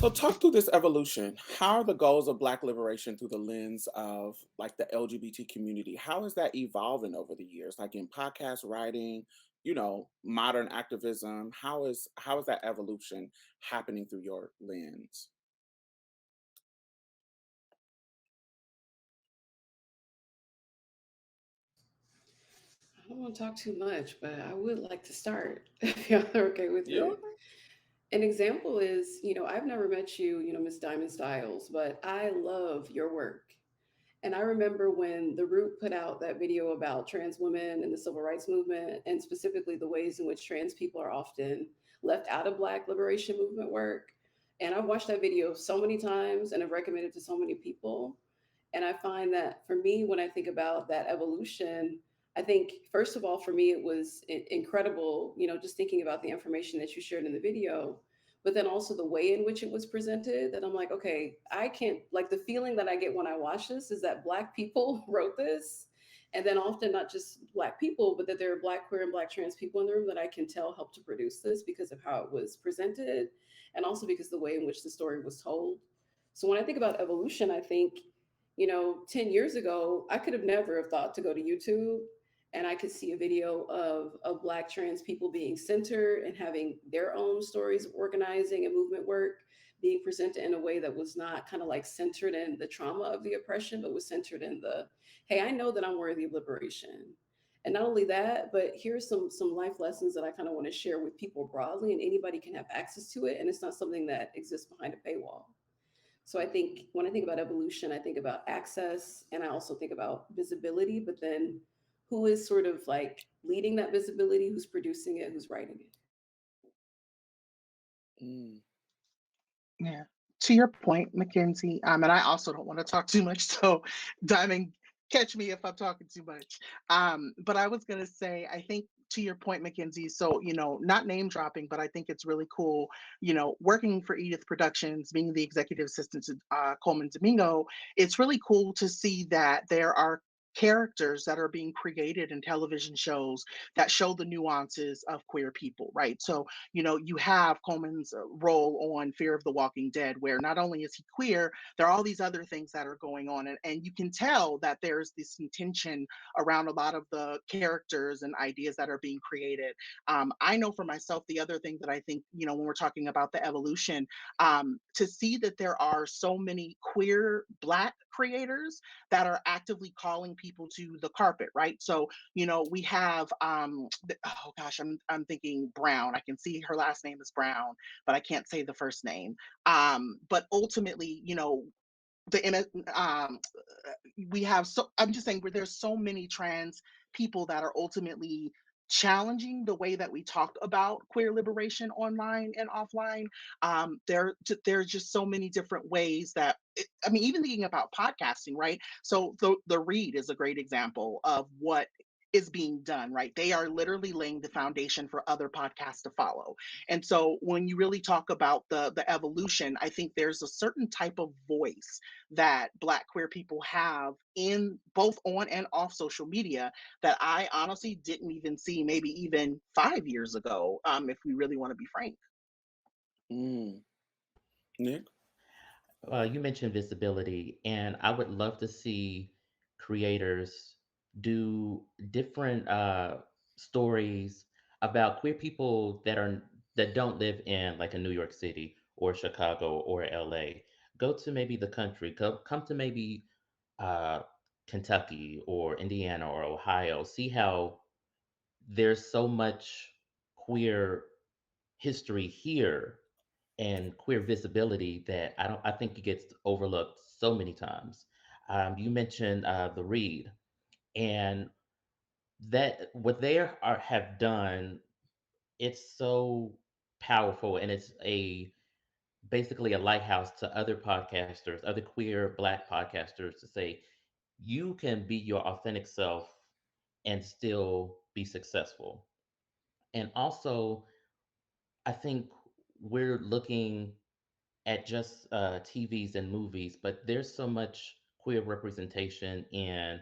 So talk through this evolution. How are the goals of Black liberation through the lens of like the LGBT community? How is that evolving over the years? Like in podcast writing, modern activism. How is that evolution happening through your lens? I don't want to talk too much, but I would like to start if y'all are okay with Yeah. it. An example is, I've never met you, Miss Diamond Stylz, but I love your work. And I remember when The Root put out that video about trans women and the civil rights movement, and specifically the ways in which trans people are often left out of Black liberation movement work. And I've watched that video so many times and I've recommended it to so many people. And I find that for me, when I think about that evolution, I think, first of all, for me, it was incredible, just thinking about the information that you shared in the video, but then also the way in which it was presented. That I'm like, okay, I can't, like, the feeling that I get when I watch this is that Black people wrote this. And then often not just Black people, but that there are Black queer and Black trans people in the room that I can tell helped to produce this because of how it was presented, and also because the way in which the story was told. So when I think about evolution, I think, 10 years ago, I could have never have thought to go to YouTube and I could see a video of Black trans people being centered and having their own stories of organizing and movement work being presented in a way that was not kind of like centered in the trauma of the oppression, but was centered in the, hey, I know that I'm worthy of liberation. And not only that, but here's some life lessons that I kind of want to share with people broadly, and anybody can have access to it. And it's not something that exists behind a paywall. So I think when I think about evolution, I think about access and I also think about visibility, but then who is sort of like leading that visibility, who's producing it, who's writing it. Mm. Yeah. To your point, Mackenzie, and I also don't want to talk too much, so Diamond, catch me if I'm talking too much. But I was gonna say, I think to your point, Mackenzie, so not name dropping, but I think it's really cool, working for Edith Productions, being the executive assistant to Coleman Domingo, it's really cool to see that there are characters that are being created in television shows that show the nuances of queer people, right? So you have Coleman's role on Fear of the Walking Dead, where not only is he queer, there are all these other things that are going on. And you can tell that there's this intention around a lot of the characters and ideas that are being created. I know for myself, the other thing that I think, when we're talking about the evolution, to see that there are so many queer Black creators that are actively calling people to the carpet, right? So, we have oh gosh, I'm thinking Brown. I can see her last name is Brown, but I can't say the first name. But ultimately, the we have, so I'm just saying where there's so many trans people that are ultimately challenging the way that we talk about queer liberation online and offline. There's just so many different ways that I mean, even thinking about podcasting, right? So the Read is a great example of what is being done, right? They are literally laying the foundation for other podcasts to follow. And so when you really talk about the evolution, I think there's a certain type of voice that Black queer people have in both on and off social media that I honestly didn't even see maybe even 5 years ago, if we really want to be frank. Mm. Nick? You mentioned visibility, and I would love to see creators do different stories about queer people that don't live in like a New York City or Chicago or LA. Go to maybe the country. Come to maybe uh, Kentucky or Indiana or Ohio. See how there's so much queer history here and queer visibility that I think it gets overlooked so many times. You mentioned the Read, and that what have done, it's so powerful, and it's a basically a lighthouse to other podcasters, other queer Black podcasters, to say you can be your authentic self and still be successful. And also, I think we're looking at just TVs and movies, but there's so much queer representation in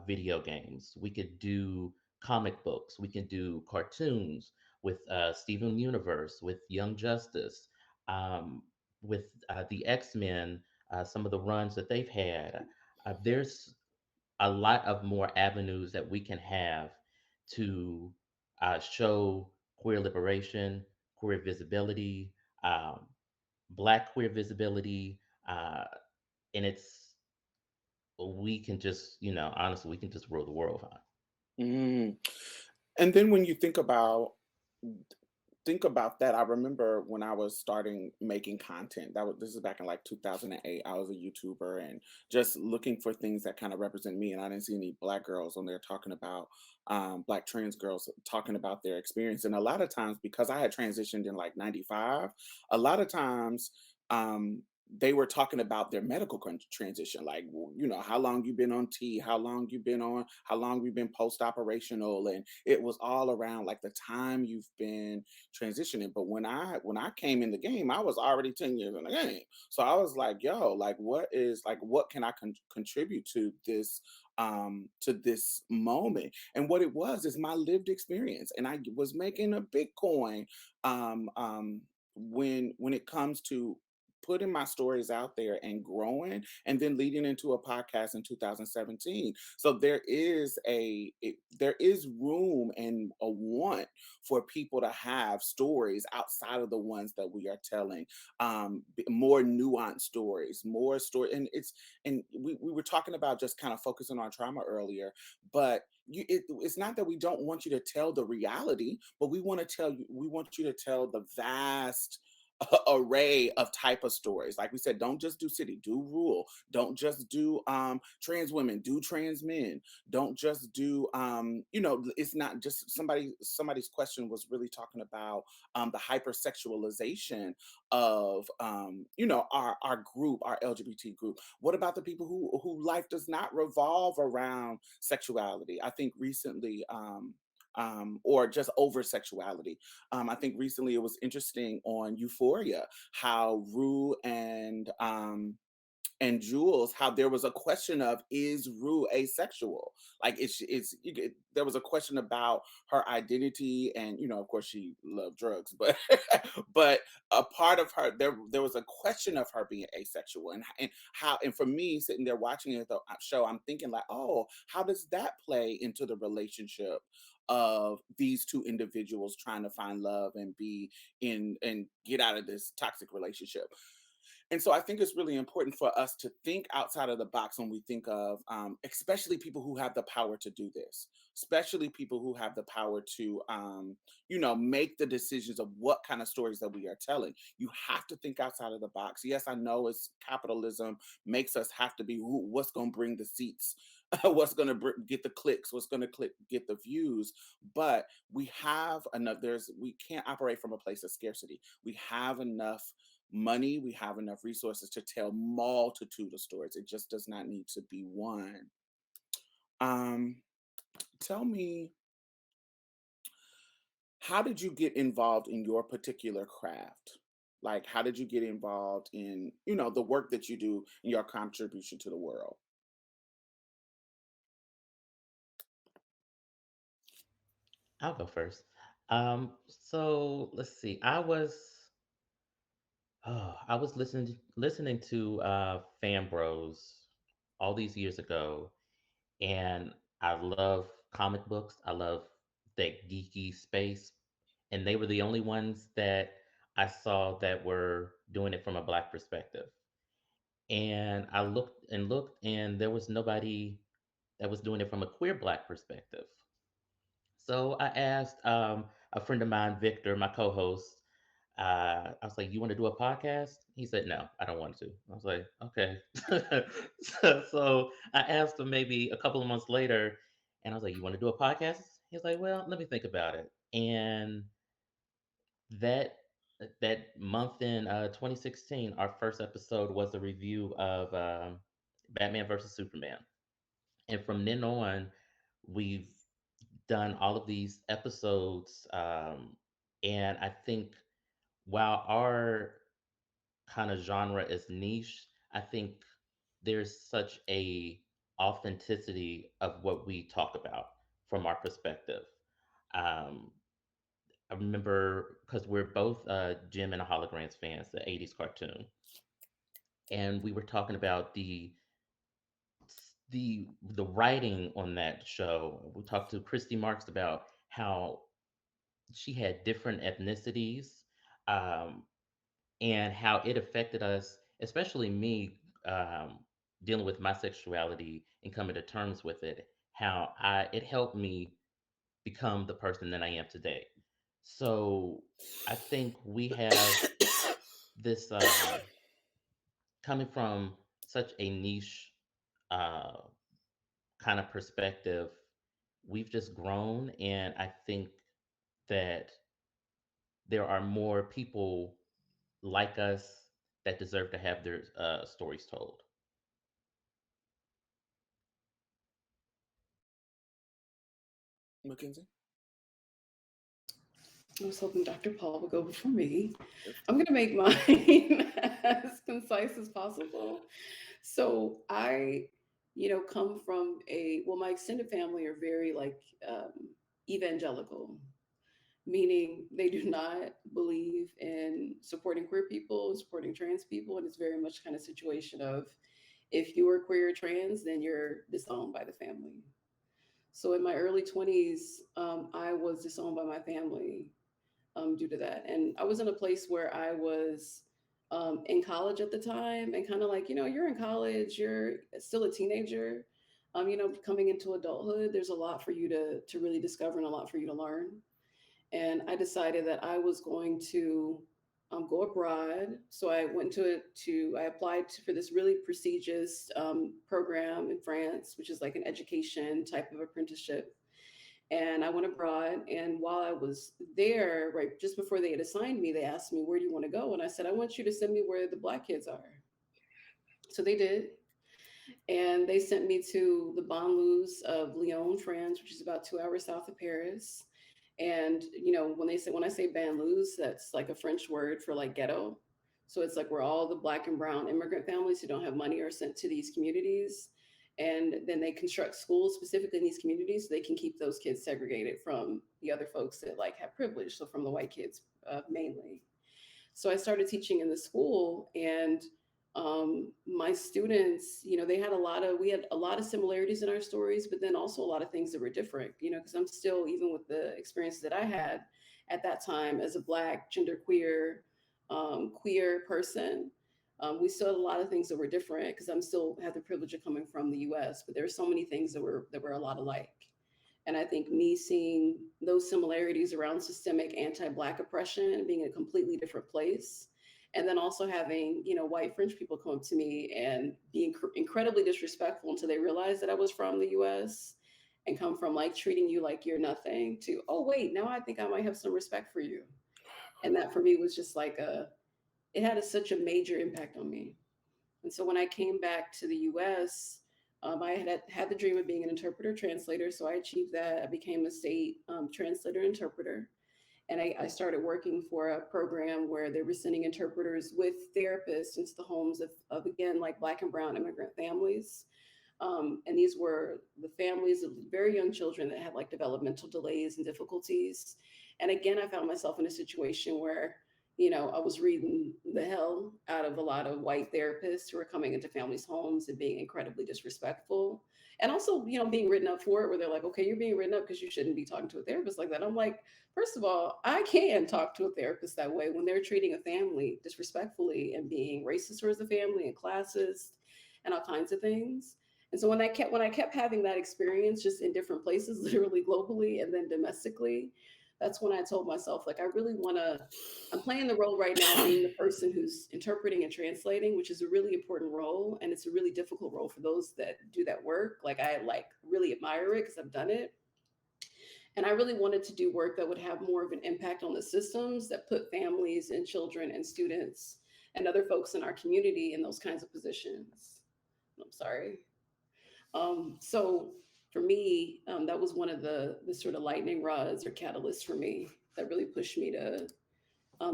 video games. We could do comic books, we can do cartoons with Steven Universe, with Young Justice. Um, with the X-Men, some of the runs that they've had, there's a lot of more avenues that we can have to show queer liberation, queer visibility, um, black queer visibility, uh, and it's we can just, honestly, we can just rule the world, huh? Mm. And then when you think about that, I remember when I was starting making content. This is back in like 2008. I was a YouTuber and just looking for things that kind of represent me. And I didn't see any black girls on there talking about black trans girls talking about their experience. And a lot of times, because I had transitioned in like '95, a lot of times. Um, they were talking about their medical transition, like how long you've been on T, how long you've been post operational, and it was all around like the time you've been transitioning. But when I came in the game, I was already 10 years in the game. So I was like, yo, like what can I contribute to this moment? And what it was is my lived experience. And I was making a Bitcoin when it comes to putting my stories out there and growing and then leading into a podcast in 2017. So there is room and a want for people to have stories outside of the ones that we are telling, more nuanced stories, more story. And we were talking about just kind of focusing on trauma earlier, but it's not that we don't want you to tell the reality, but we want you to tell the vast array of type of stories. Like we said, don't just do city, do rural. Don't just do trans women, do trans men. Don't just do it's not just somebody's question was really talking about the hypersexualization of our group, our LGBT group. What about the people who life does not revolve around sexuality? I think recently or just over sexuality. I think recently it was interesting on Euphoria how Rue and Jules, how there was a question of, is Rue asexual? Like there was a question about her identity, and of course she loved drugs, but but a part of her, there was a question of her being asexual, and how, and for me sitting there watching the show, I'm thinking like, oh, how does that play into the relationship of these two individuals trying to find love and be in and get out of this toxic relationship? And so I think it's really important for us to think outside of the box when we think of, especially people who have the power to do this, especially people who have the power to, make the decisions of what kind of stories that we are telling. You have to think outside of the box. Yes, I know it's capitalism makes us have to be what's going to bring the seats, what's going to get the clicks, what's going to get the views. But we have enough. We can't operate from a place of scarcity. We have enough money, we have enough resources to tell multitude of stories. It just does not need to be one. Um, Tell me, how did you get involved in your particular craft? Like, how did you get involved in, the work that you do and your contribution to the world? I'll go first. So let's see. I was listening to Fan Bros all these years ago, and I love comic books. I love that geeky space, and they were the only ones that I saw that were doing it from a black perspective. And I looked, and there was nobody that was doing it from a queer black perspective. So I asked a friend of mine, Victor, my co-host. I was like, "You want to do a podcast?" He said, "No, I don't want to." I was like, "Okay." So I asked him maybe a couple of months later, and I was like, "You want to do a podcast?" He's like, "Well, let me think about it." And that that month in 2016, our first episode was a review of Batman versus Superman, and from then on, we've done all of these episodes, and I think while our kind of genre is niche, I think there's such a authenticity of what we talk about from our perspective. Um, I remember because we're both Jim and Holograms fans, the '80s cartoon, and we were talking about the writing on that show. We talked to Christy Marks about how she had different ethnicities, um, and how it affected us, especially me, dealing with my sexuality and coming to terms with it. How it helped me become the person that I am today. So I think we have this, coming from such a niche uh, kind of perspective. We've just grown, and I think that there are more people like us that deserve to have their stories told. Mackenzie? I was hoping Dr. Paul would go before me. It's I'm going to make mine as concise as possible. So I, come from my extended family are very like um, evangelical, meaning they do not believe in supporting queer people, supporting trans people. And it's very much kind of situation of if you are queer or trans, then you're disowned by the family. So in my early 20s, I was disowned by my family due to that. And I was in a place where I was in college at the time and kind of like, you're in college, you're still a teenager, coming into adulthood, there's a lot for you to really discover and a lot for you to learn. And I decided that I was going to go abroad. So I went I applied for this really prestigious program in France, which is like an education type of apprenticeship. And I went abroad. And while I was there, right just before they had assigned me, they asked me, "Where do you want to go?" And I said, "I want you to send me where the Black kids are." So they did. And they sent me to the banlieues of Lyon, France, which is about 2 hours south of Paris. And when I say banlieues, that's like a French word for like ghetto. So it's like where all the Black and brown immigrant families who don't have money are sent to these communities. And then they construct schools specifically in these communities so they can keep those kids segregated from the other folks that like have privilege. So from the white kids mainly. So I started teaching in the school, and my students, we had a lot of similarities in our stories, but then also a lot of things that were different, because I'm still, even with the experiences that I had at that time as a Black, genderqueer, queer person, we still had a lot of things that were different because I'm still had the privilege of coming from the US, but there were so many things that were a lot alike. And I think me seeing those similarities around systemic anti-Black oppression being a completely different place, and then also having, white French people come up to me and be incredibly disrespectful until they realized that I was from the US and come from like treating you like you're nothing to, oh, wait, now I think I might have some respect for you. And that for me was just like it had such a major impact on me. And so when I came back to the US, I had the dream of being an interpreter translator. So I achieved that. I became a state translator interpreter. And I started working for a program where they were sending interpreters with therapists into the homes of again, like Black and brown immigrant families. And these were the families of very young children that had like developmental delays and difficulties. And again, I found myself in a situation where, I was reading the hell out of a lot of white therapists who were coming into families' homes and being incredibly disrespectful. And also, being written up for it, where they're like, okay, you're being written up because you shouldn't be talking to a therapist like that. I'm like, first of all, I can talk to a therapist that way when they're treating a family disrespectfully and being racist towards the family and classist and all kinds of things. And so when I kept having that experience just in different places, literally globally and then domestically, that's when I told myself, like, I really want to. I'm playing the role right now, being the person who's interpreting and translating, which is a really important role, and it's a really difficult role for those that do that work. Like I like really admire it because I've done it, and I really wanted to do work that would have more of an impact on the systems that put families and children and students and other folks in our community in those kinds of positions. I'm sorry. So for me, that was one of the sort of lightning rods or catalysts for me that really pushed me to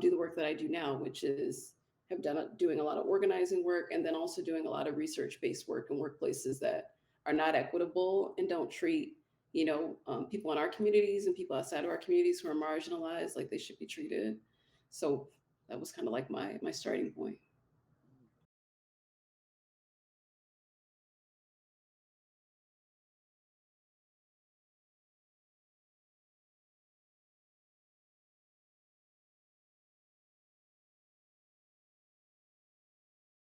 do the work that I do now, which is have done doing a lot of organizing work and then also doing a lot of research based work in workplaces that are not equitable and don't treat people in our communities and people outside of our communities who are marginalized, like they should be treated. So that was kind of like my starting point.